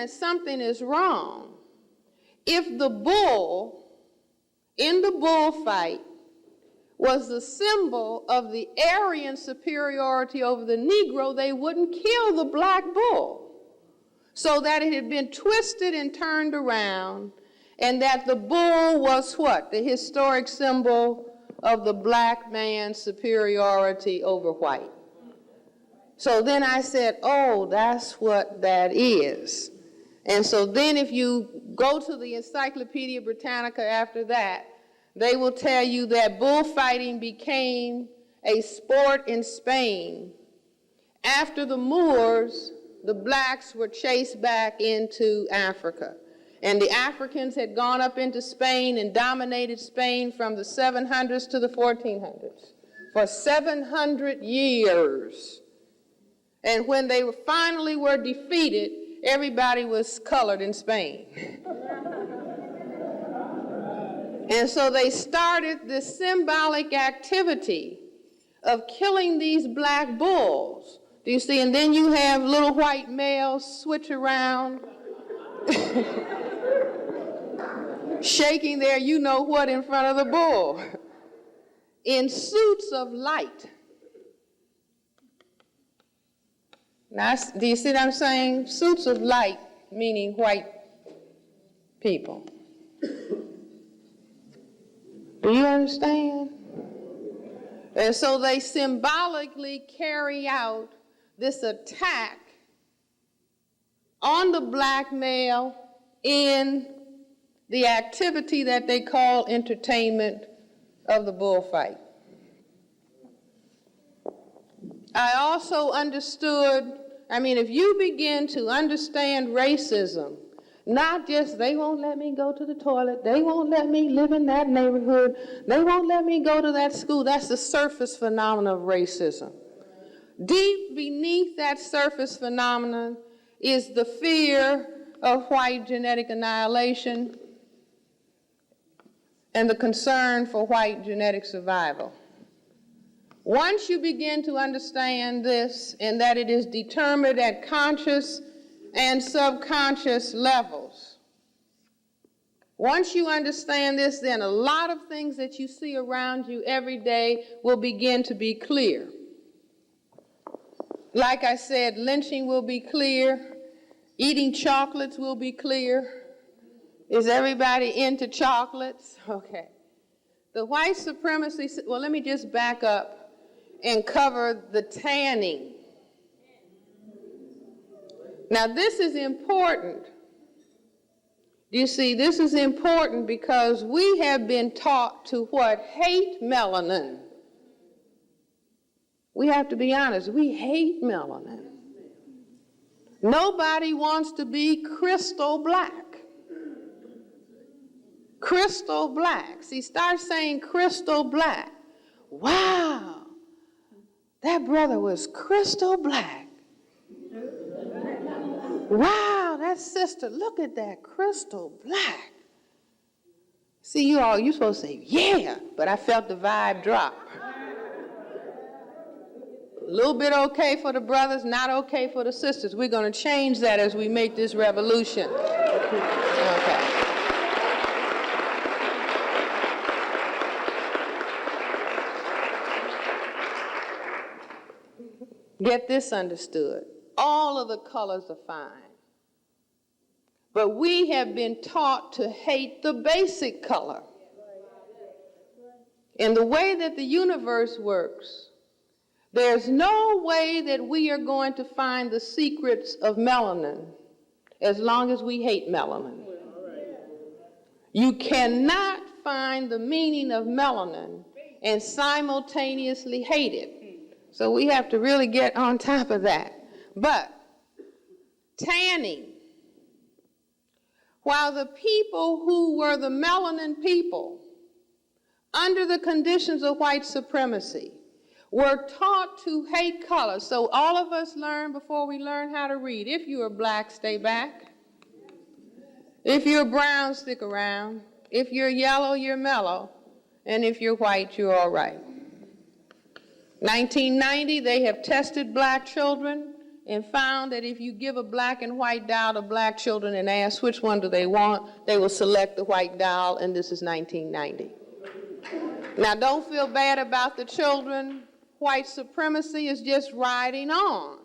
something is wrong if the bull in the bullfight was the symbol of the Aryan superiority over the Negro. They wouldn't kill the black bull. So that it had been twisted and turned around, and that the bull was what? The historic symbol of the black man's superiority over white. So then I said, oh, that's what that is. And so then if you go to the Encyclopedia Britannica after that, they will tell you that bullfighting became a sport in Spain after the Moors. The blacks were chased back into Africa. And the Africans had gone up into Spain and dominated Spain from the 700s to the 1400s for 700 years. And when they finally were defeated, everybody was colored in Spain. And so they started this symbolic activity of killing these black bulls. Do you see? And then you have little white males switch around, shaking their you-know-what in front of the bull, in suits of light. Now, do you see what I'm saying? Suits of light, meaning white people. Do you understand? And so they symbolically carry out this attack on the black male in the activity that they call entertainment of the bullfight. I also understood, if you begin to understand racism, not just they won't let me go to the toilet, they won't let me live in that neighborhood, they won't let me go to that school. That's the surface phenomenon of racism. Deep beneath that surface phenomenon is the fear of white genetic annihilation and the concern for white genetic survival. Once you begin to understand this, and that it is determined at conscious and subconscious levels, once you understand this, then a lot of things that you see around you every day will begin to be clear. Like I said, lynching will be clear. Eating chocolates will be clear. Is everybody into chocolates? Okay. The white supremacy, well, let me just back up and cover the tanning. Now, this is important. You see, this is important because we have been taught to what? Hate melanin. We have to be honest, we hate melanin. Nobody wants to be crystal black. Crystal black. See, start saying crystal black. Wow, that brother was crystal black. Wow, that sister, look at that crystal black. See, you're supposed to say, yeah, but I felt the vibe drop. A little bit okay for the brothers, not okay for the sisters. We're going to change that as we make this revolution. Okay. Get this understood. All of the colors are fine. But we have been taught to hate the basic color. In the way that the universe works, there's no way that we are going to find the secrets of melanin as long as we hate melanin. You cannot find the meaning of melanin and simultaneously hate it. So we have to really get on top of that. But tanning, while the people who were the melanin people under the conditions of white supremacy were taught to hate color. So all of us learn before we learn how to read. If you are black, stay back. If you're brown, stick around. If you're yellow, you're mellow. And if you're white, you're all right. 1990, they have tested black children and found that if you give a black and white doll to black children and ask which one do they want, they will select the white doll, and this is 1990. Now, don't feel bad about the children. White supremacy is just riding on.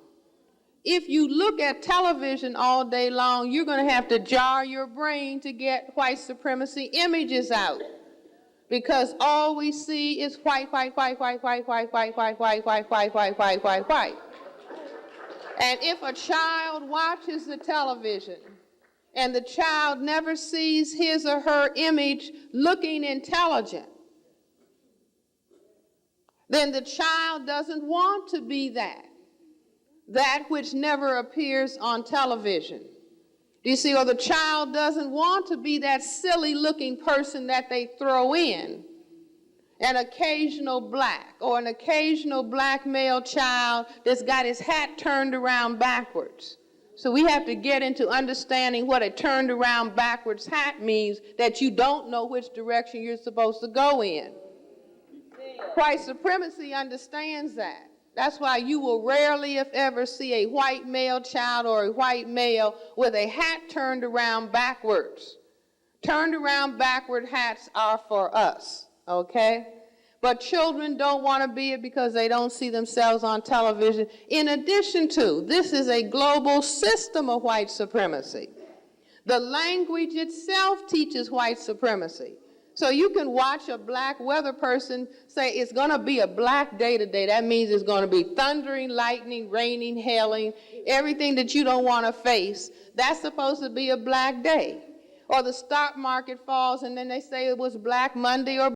If you look at television all day long, you're going to have to jar your brain to get white supremacy images out. Because all we see is white, white, white, white, white, white, white, white, white, white, white, white, white, white, white. And if a child watches the television and the child never sees his or her image looking intelligent, then the child doesn't want to be that which never appears on television. Do you see? Or the child doesn't want to be that silly-looking person that they throw in, an occasional black or an occasional black male child that's got his hat turned around backwards. So we have to get into understanding what a turned around backwards hat means, that you don't know which direction you're supposed to go in. White supremacy understands that. That's why you will rarely, if ever, see a white male child or a white male with a hat turned around backwards. Turned around backward hats are for us, okay? But children don't want to be it because they don't see themselves on television. In addition to, this is a global system of white supremacy. The language itself teaches white supremacy. So you can watch a black weather person say it's going to be a black day today. That means it's going to be thundering, lightning, raining, hailing, everything that you don't want to face. That's supposed to be a black day. Or the stock market falls and then they say it was Black Monday or